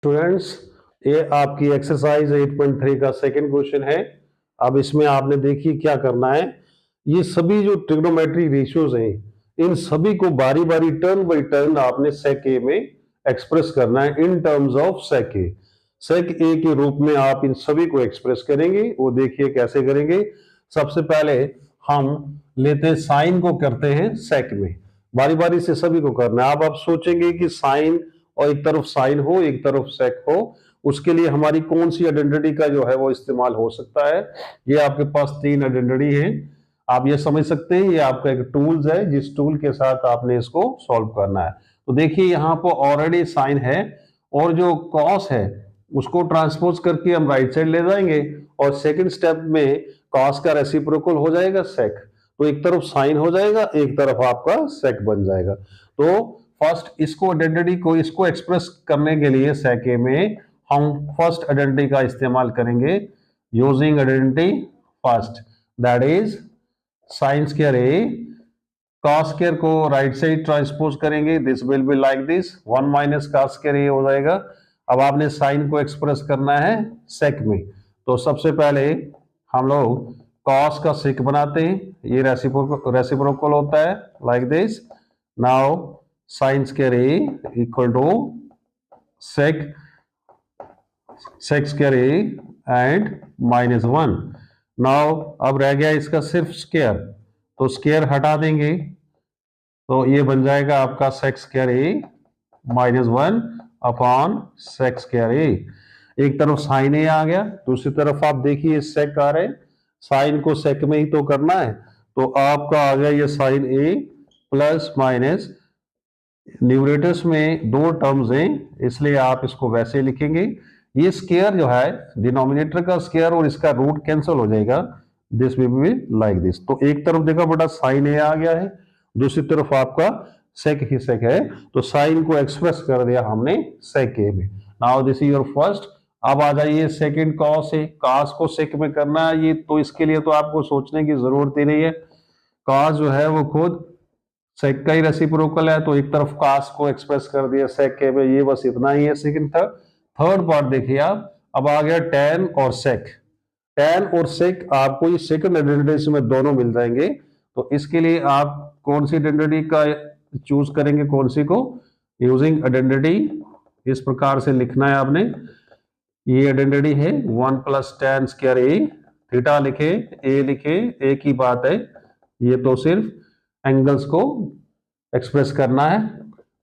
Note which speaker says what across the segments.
Speaker 1: Students, ये आपकी exercise 8.3 का सेकंड क्वेश्चन है। अब इसमें आपने देखिए क्या करना है। ये सभी जो ट्रिग्नोमेट्री रेशियोज हैं, इन सभी को बारी बारी टर्न बाई टर्न आपने सेक ए में एक्सप्रेस करना है इन टर्म्स ऑफ सेक ए। सेक ए के रूप में आप इन सभी को एक्सप्रेस करेंगे। वो देखिए कैसे करेंगे। सबसे पहले हम लेते हैं साइन को, करते हैं सेक में। बारी बारी से सभी को करना है। अब आप सोचेंगे कि साइन और एक तरफ साइन हो एक तरफ सेक हो, उसके लिए हमारी कौन सी आइडेंटिटी का जो है वो इस्तेमाल हो सकता है। ये आपके पास तीन आइडेंटिटी है। आप ये समझ सकते हैं, ये आपका एक टूल्स है जिस टूल के साथ आपने इसको सॉल्व करना है। तो देखिए यहाँ पर ऑलरेडी साइन है और जो कॉस है उसको ट्रांसपोज करके हम राइट साइड ले जाएंगे और सेकंड स्टेप में कॉस का रेसिप्रोकल हो जाएगा सेक। तो एक तरफ साइन हो जाएगा, एक तरफ आपका सेक बन जाएगा। तो फर्स्ट इसको आइडेंटिटी को इसको एक्सप्रेस करने के लिए सेक ए में हम फर्स्ट आइडेंटिटी का इस्तेमाल करेंगे using identity first, that is sine square A. Cos square को राइट साइड ट्रांसपोज करेंगे, this will be like this, 1 minus cos square A हो जाएगा। अब आपने साइन को एक्सप्रेस करना है सेक में, तो सबसे पहले हम लोग कॉस का सेक बनाते हैं। ये रेसिप्रोकल होता है like this. Now sine square A equal to sec square A and -1। Now अब रह गया इसका सिर्फ स्क्वायर, तो स्क्वायर हटा देंगे तो ये बन जाएगा आपका सेक स्क्वायर ए -1 अपॉन सेक स्क्वायर ए। एक तरफ साइन ए आ गया, दूसरी तरफ आप देखिए सेक आ रहे, साइन को सेक में ही तो करना है। तो आपका आ गया ये साइन ए प्लस माइनस, न्यूमरेटर्स में दो टर्म्स हैं इसलिए आप इसको वैसे लिखेंगे। ये स्क्वायर जो है डिनोमिनेटर का स्क्वायर और इसका रूट कैंसिल हो जाएगा, this will be like this. तो एक तरफ देखा बेटा साइन ए आ गया है, दूसरी तरफ आपका सेक ही सेक है, तो साइन को एक्सप्रेस कर दिया हमने सेक ए में। Now this is your first. अब आ जाइए सेकंड कॉस है, कॉस को सेक में करना है ये, तो इसके लिए तो आपको सोचने की जरूरत ही नहीं है। कॉस जो है वो खुद सेक का ही रेसिप्रोकल है, तो एक तरफ कॉस को एक्सप्रेस कर दिया सेक के में, ये बस इतना ही है। सेकंड थर्ड पार्ट देखिए आप, अब आ गया टैन और सेक। टैन और सेक आपको ये सेकंड आइडेंटिटी में दोनों मिल जाएंगे, तो इसके लिए आप कौन सी आइडेंटिटी का चूज करेंगे, कौन सी को, यूजिंग आइडेंटिटी इस प्रकार से लिखना है आपने। ये आइडेंटिटी है 1 प्लस टैन स्क्वायर ए, थीटा लिखे ए लिखे, एक ही बात है, ये तो सिर्फ एंगल्स को एक्सप्रेस करना है।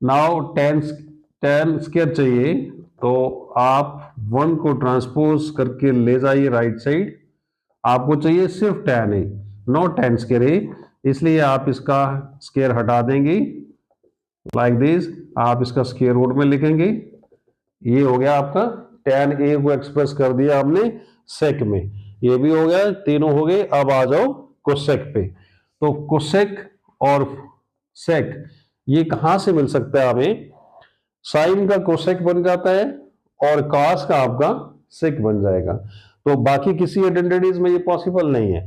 Speaker 1: नाउ टैन स्क्वायर चाहिए तो आप 1 को ट्रांसपोज करके ले जाइए राइट साइड। आपको चाहिए सिर्फ tan A, no tan square ए, इसलिए आप इसका स्क्वायर हटा देंगे लाइक दिस। आप इसका स्क्वायर रूट में लिखेंगे। ये हो गया आपका टैन ए को एक्सप्रेस कर दिया हमने सेक में, ये भी हो गया, तीनों हो गए। अब आ जाओ कोसेक पे। तो कोसेक और सेक ये कहां से मिल सकता है हमें, साइन का कोसेक बन जाता है और कॉस का आपका सेक बन जाएगा। तो बाकी किसी आइडेंटिटीज में ये पॉसिबल नहीं है।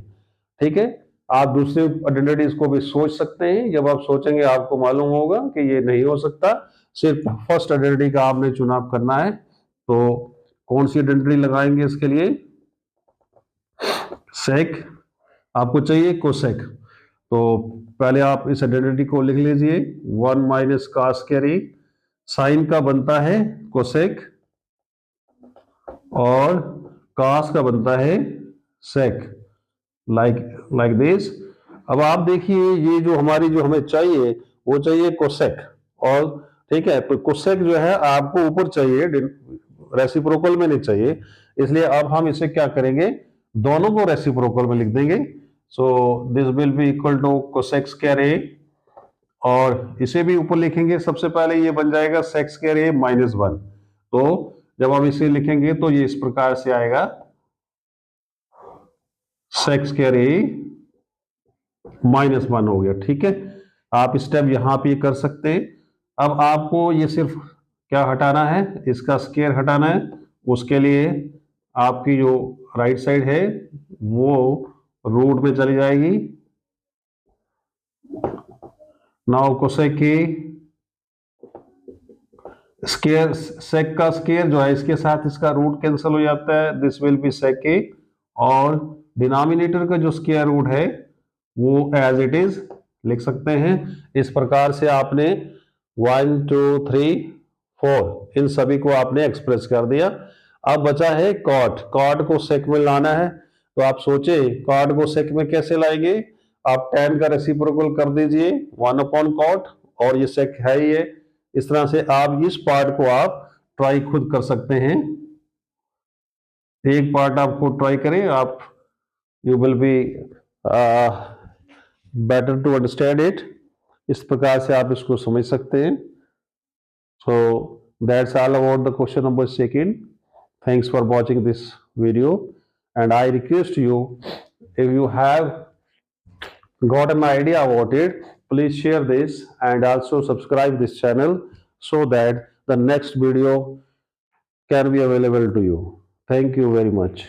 Speaker 1: ठीक है, आप दूसरे आइडेंटिटीज को भी सोच सकते हैं, जब आप सोचेंगे आपको मालूम होगा कि ये नहीं हो सकता। सिर्फ फर्स्ट आइडेंटिटी का आपने चुनाव करना है। तो कौन सी आइडेंटिटी लगाएंगे इसके लिए, सेक, आपको चाहिए कोसेक। तो पहले आप इस आइडेंटिटी को लिख लीजिए, 1 माइनस कॉस स्क्वायर ए, साइन का बनता है कोसेक और कॉस का बनता है सेक, लाइक दिस। अब आप देखिए ये जो हमारी जो हमें चाहिए वो चाहिए कोसेक, और ठीक है, तो कोसेक जो है आपको ऊपर चाहिए, रेसिप्रोकल में नहीं चाहिए, इसलिए अब हम इसे क्या करेंगे, दोनों को रेसिप्रोकल में लिख देंगे। So this will be equal to cosec square A, और इसे भी ऊपर लिखेंगे। सबसे पहले ये बन जाएगा सेक स्क्वायर ए -1। तो जब हम इसे लिखेंगे तो ये इस प्रकार से आएगा, सेक स्क्वायर ए -1 हो गया। ठीक है, आप स्टेप यहां पे कर सकते हैं। अब आपको ये सिर्फ क्या हटाना है, इसका स्क्वायर हटाना है। उसके लिए आपकी जो राइट साइड है वो रूट में चली जाएगी। नाउ कोसेक ए स्केयर सेक का स्केयर जो है इसके साथ इसका रूट कैंसिल हो जाता है, दिस विल बी सेक ए, और डिनोमिनेटर का जो स्केयर रूट है वो एज इट इज लिख सकते हैं। इस प्रकार से आपने 1 2 3 4 इन सभी को आपने एक्सप्रेस कर दिया। अब बचा है कॉट, कॉट को सेक में लाना है, तो आप सोचे कॉट को सेक में कैसे लाएंगे। आप tan का रेसिप्रोकल कर दीजिए 1 अपॉन कॉट, और ये सेक है ही है। इस तरह से आप इस पार्ट को आप ट्राई खुद कर सकते हैं। एक पार्ट आपको ट्राई करें आप, you will be better to understand it. इस प्रकार से आप इसको समझ सकते हैं। So that's all about the question number second. Thanks for watching this video, and I request you, if you have got an idea about it, please share this and also subscribe this channel so that the next video can be available to you. Thank you very much.